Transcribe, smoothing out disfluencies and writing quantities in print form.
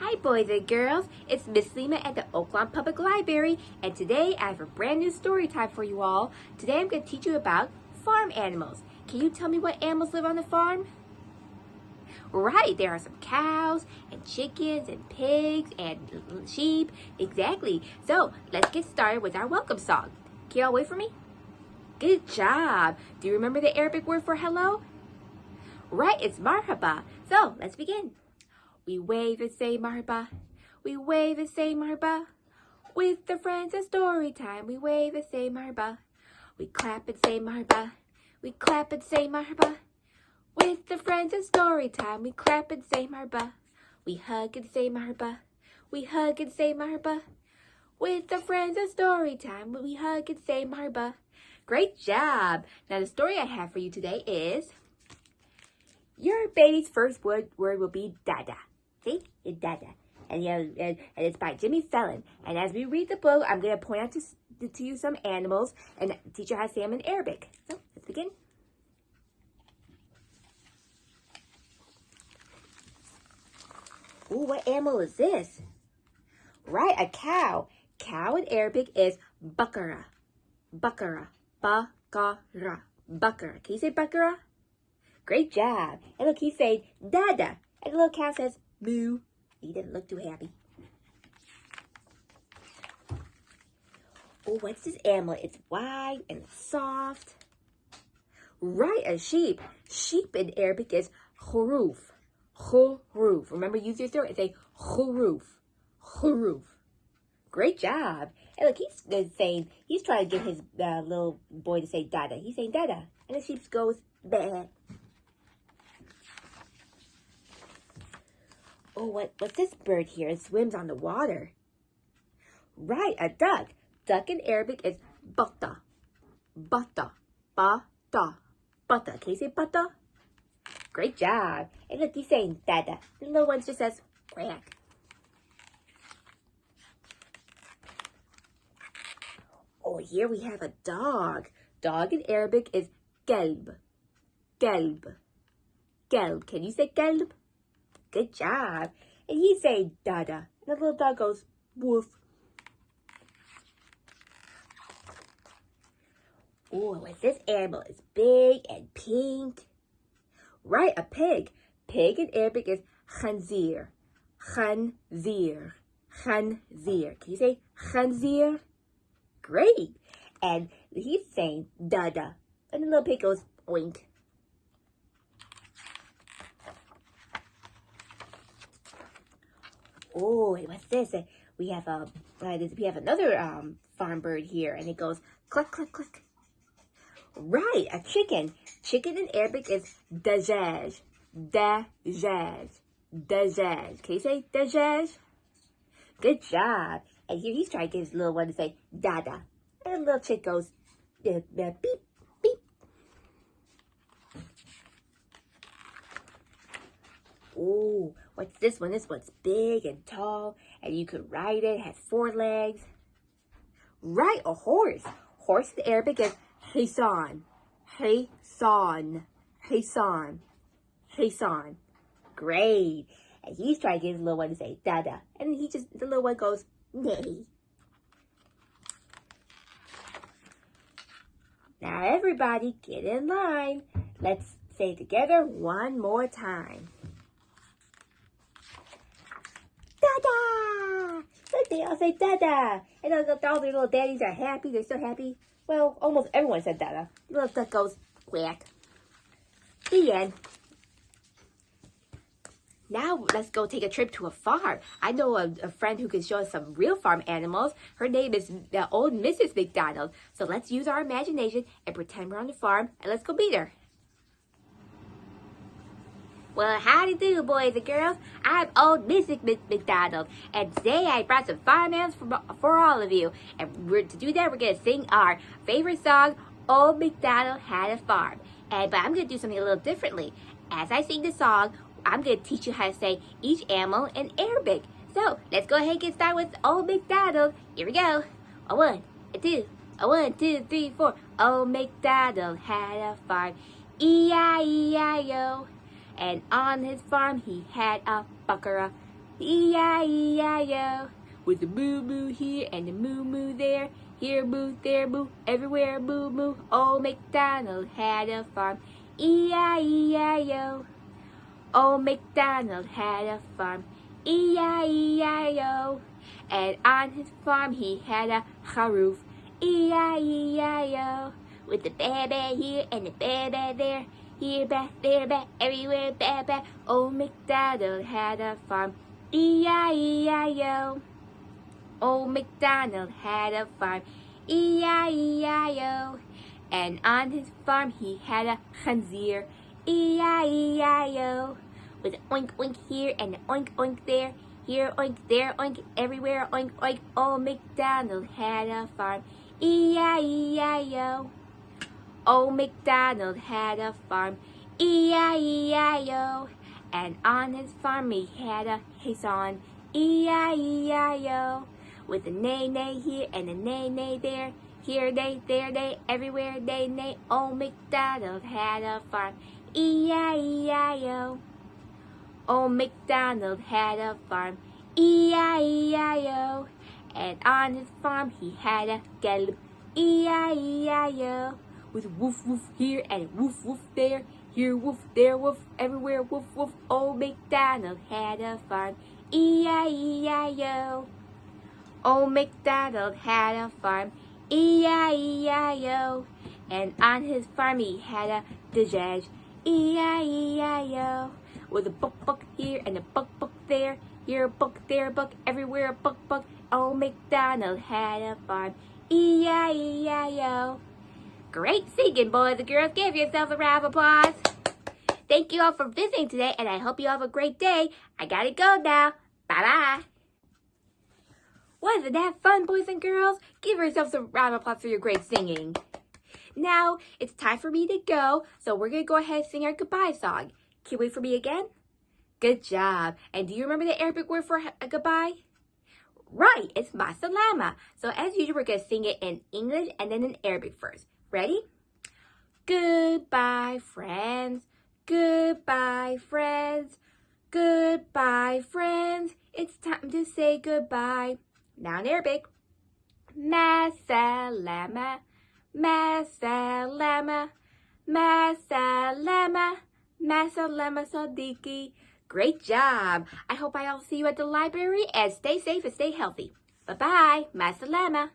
Hi boys and girls, it's Miss Salimah at the Oakland Public Library, and today I have a brand new story time for you all. Today I'm going to teach you about farm animals. Can you tell me what animals live on the farm? Right, there are some cows and chickens and pigs and sheep. Exactly. So let's get started with our welcome song. Can y'all wait for me? Good job. Do you remember the Arabic word for hello? Right, it's marhaba. So let's begin. We wave and say marhaba. We wave and say marhaba. With the friends at story time, we wave and say marhaba. We clap and say marhaba. We clap and say marhaba. With the friends at story time, we clap and say marhaba. We hug and say marhaba. We hug and say marhaba. With the friends at story time, we hug and say marhaba. Great job! Now the story I have for you today is, your baby's first word will be dada. See? It's dada. And it's by Jimmy Fallon. And as we read the book, I'm going to point out to you some animals and teach you how to say them in Arabic. So, let's begin. Ooh, what animal is this? Right, a cow. Cow in Arabic is bakara. Bakara. Bakara. Bakara. Can you say bakara? Great job. And look, he's saying dada. And the little cow says moo. He didn't look too happy. Oh, what's this animal? It's wide and soft. Right, a sheep. Sheep in Arabic is khuruf. Khuruf. Remember, use your throat and say khuruf. Khuruf. Great job. And look, he's trying to get his little boy to say dada. He's saying dada. And the sheep goes bah. Oh, what's this bird here? It swims on the water. Right, a duck. Duck in Arabic is bata. Bata. Bata. Bata. Can you say bata? Great job. And look, he's saying dada. The little one just says quack. Oh, here we have a dog. Dog in Arabic is kelb. Kelb. Kelb. Can you say kelb? Good job. And he's saying dada. And the little dog goes woof. Oh, what's this animal? It's big and pink. Right, a pig. Pig in Arabic is khanzir. Khanzir. Khanzir. Can you say khanzir? Great. And he's saying dada. And the little pig goes oink. Oh, what's this? We have another farm bird here, and it goes cluck cluck cluck. Right, a chicken. Chicken in Arabic is dajaj. Dajaj. Dajaj. Can you say dajaj? Good job. And here he's trying to get his little one to say dada. And the little chick goes beep, beep. Oh, what's this one? This one's big and tall, and you could ride it. It has 4 legs. Right, a horse. Horse in Arabic is hisan. Hisan. Hisan. Hisan. Great. And he's trying to get his little one to say dada. And the little one goes, nay. Now everybody get in line. Let's say it together one more time. Dada! Look, they all say dada. And all their little daddies are happy. They're so happy. Well, almost everyone said dada. The little duck goes quack. The end. Now let's go take a trip to a farm. I know a friend who can show us some real farm animals. Her name is the old Mrs. Macdonald. So let's use our imagination and pretend we're on the farm, and let's go meet her. Well, howdy do, boys and girls. I'm old Mrs. Macdonald, and today I brought some farm animals for all of you. And to do that, we're going to sing our favorite song, Old MacDonald Had a Farm. But I'm going to do something a little differently. As I sing the song, I'm going to teach you how to say each animal in Arabic. So, let's go ahead and get started with Old MacDonald. Here we go. A 1, a 2, a 1, 2, 3, 4. Old MacDonald had a farm. E-I-E-I-O. And on his farm he had a bakara. E-I-E-I-O. With a moo-moo here and a moo-moo there. Here moo, there moo, everywhere moo-moo. Old MacDonald had a farm. E-I-E-I-O. Old MacDonald had a farm. E-I-E-I-O. And on his farm he had a haroof. E-I-E-I-O. With the bear here and the bear there. Here bear, there bear, everywhere bear. Old MacDonald had a farm. E-I-E-I-O. Old MacDonald had a farm. E-I-E-I-O. And on his farm he had a khanzir. E-I-E-I-O. With an oink oink here and an oink oink there. Here oink, there oink, everywhere oink oink. Old MacDonald had a farm. E-I-E-I-O. Old MacDonald had a farm. E-I-E-I-O. And on his farm he had a hayson. E-I-E-I-O. With a neigh-neigh here and a neigh-neigh there. Here they, there they, everywhere they neigh. Old MacDonald had a farm. E-I-E-I-O. Old MacDonald had a farm. E-I-E-I-O. And on his farm he had a gallop. E-I-E-I-O. With woof woof here and woof woof there. Here woof, there woof, everywhere woof woof. Old MacDonald had a farm. E-I-E-I-O. Old MacDonald had a farm. E-I-E-I-O. And on his farm he had a dajaj. E-I-E-I-O. With a buck buck here and a buck buck there. Here a buck, there a buck, everywhere a buck buck. Old MacDonald had a farm. E-I-E-I-O. Great singing, boys and girls. Give yourselves a round of applause. Thank you all for visiting today, and I hope you have a great day. I gotta go now. Bye-bye. Wasn't that fun, boys and girls? Give yourselves a round of applause for your great singing. Now, it's time for me to go, so we're going to go ahead and sing our goodbye song. Can you wait for me again? Good job. And do you remember the Arabic word for a goodbye? Right, it's ma salama. So as usual, we're going to sing it in English and then in Arabic first. Ready? Goodbye, friends. Goodbye, friends. Goodbye, friends. It's time to say goodbye. Now in Arabic. Ma salama. Ma salama. Ma salama. Ma salama sadiqi. Great job. I hope I'll see you at the library and stay safe and stay healthy. Bye-bye. Ma salama.